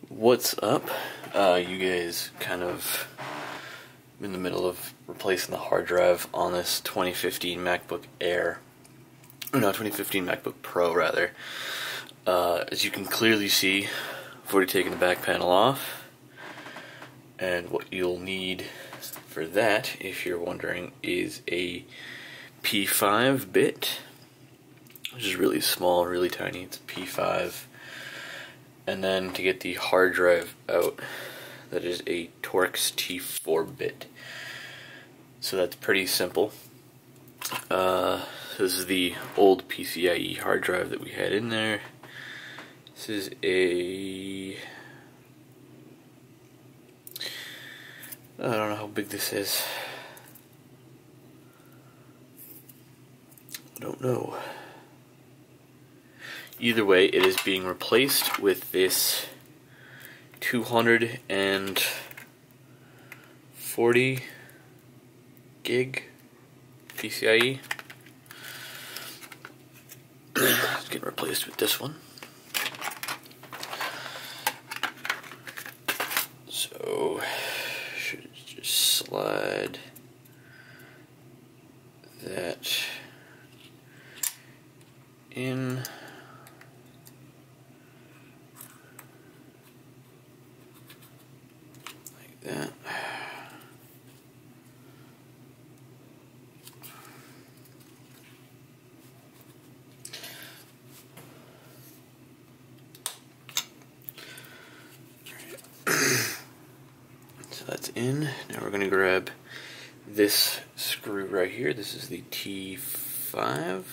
What's up? You guys kind of in the middle of replacing the hard drive on this 2015 MacBook Air. No, 2015 MacBook Pro, rather. As you can clearly see, I've already taken the back panel off. And what you'll need for that, if you're wondering, is a P5 bit, which is really small, really tiny. It's a P5. And then to get the hard drive out, that is a Torx T4 bit. So that's pretty simple. This is the old PCIe hard drive that we had in there. This is I don't know how big this is. I don't know. Either way, it is being replaced with this 240 gig PCIe. It's getting replaced with this one. So, should just slide that in. That. So that's in. Now we're going to grab this screw right here. This is the T5.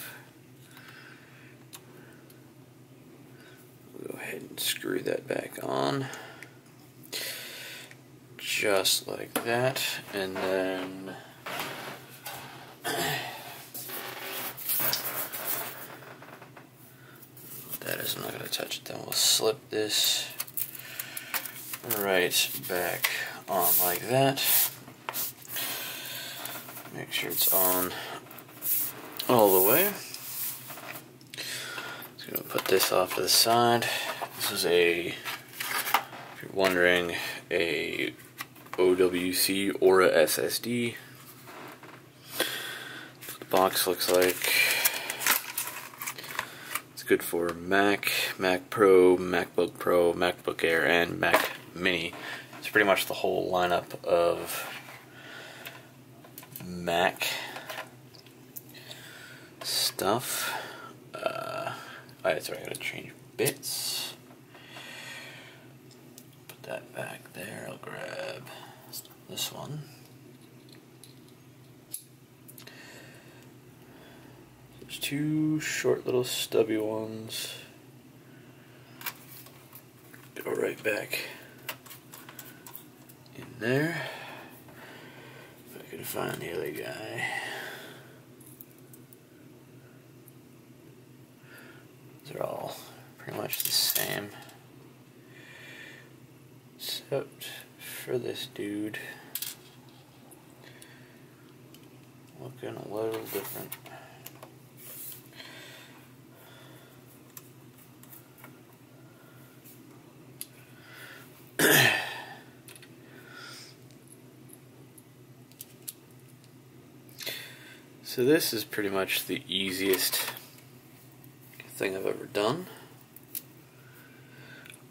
We'll go ahead and screw that back on. Just like that, and then that is, I'm not going to touch it. Then we'll slip this right back on like that. Make sure it's on all the way. Just going to put this off to the side. This is a, if you're wondering, a OWC Aura SSD. That's what the box looks like. It's good for Mac, Mac Pro, MacBook Pro, MacBook Air, and Mac Mini. It's pretty much the whole lineup of Mac stuff. Alright, sorry, I gotta change bits. Put that back there. I'll grab this one. There's two short little stubby ones. Go right back in there. If I can find the other guy. They're all pretty much the same, except for this dude looking a little different. So this is pretty much the easiest thing I've ever done.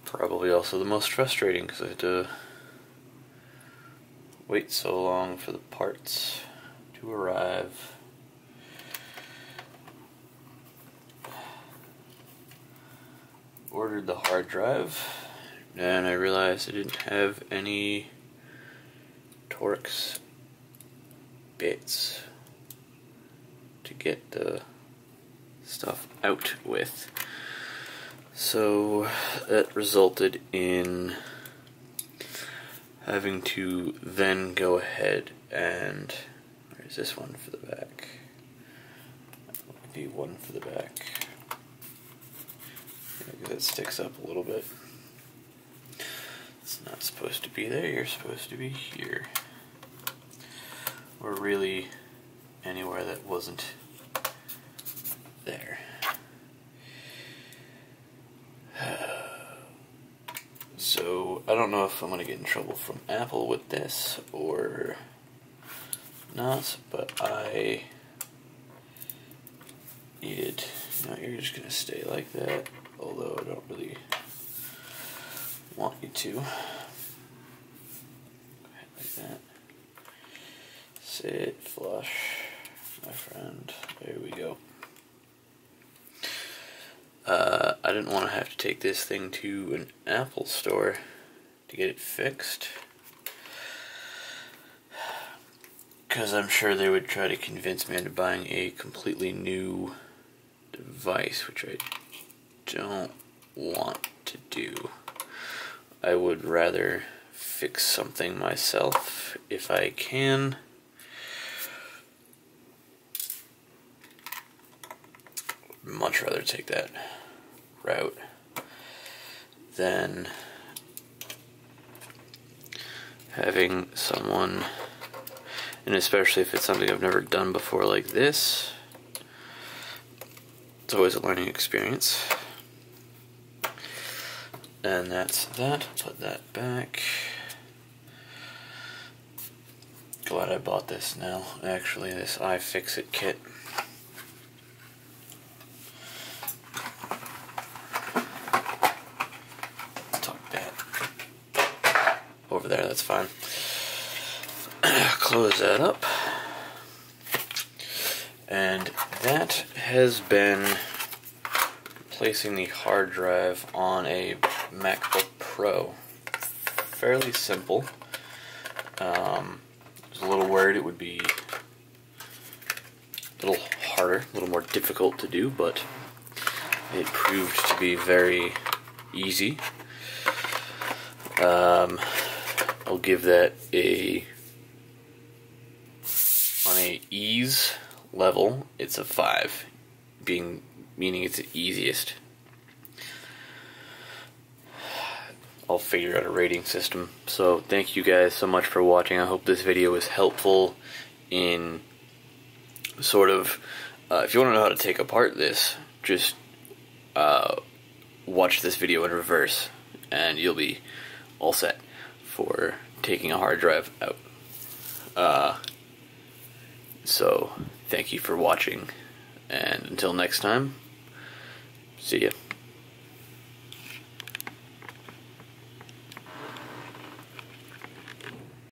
Probably also the most frustrating because I had to wait so long for the parts to arrive. Ordered the hard drive, and I realized I didn't have any Torx bits to get the stuff out with. So that resulted in having to then go ahead and, where's this one for the back? That would be one for the back. Yeah, that sticks up a little bit. It's not supposed to be there, you're supposed to be here. Or really anywhere that wasn't there. So I don't know if I'm going to get in trouble from Apple with this or not, but I needed, no, you're just going to stay like that, although I don't really want you to. Go ahead like that. Sit flush, my friend. There we go. I didn't want to have to take this thing to an Apple store to get it fixed, because I'm sure they would try to convince me into buying a completely new device, which I don't want to do. I would rather fix something myself if I can. Much rather take that route than having someone, and especially if it's something I've never done before like this. It's always a learning experience. And that's that. Put that back. Glad I bought this now. Actually, this iFixit kit. Over there, that's fine. Close that up. And that has been placing the hard drive on a MacBook Pro. Fairly simple. I was a little worried it would be a little harder, a little more difficult to do, but it proved to be very easy. I'll give that on a ease level, it's a 5, meaning it's the easiest. I'll figure out a rating system. So thank you guys so much for watching. I hope this video was helpful in sort of, if you want to know how to take apart this, just watch this video in reverse and you'll be all set for taking a hard drive out. So thank you for watching, and until next time, see ya.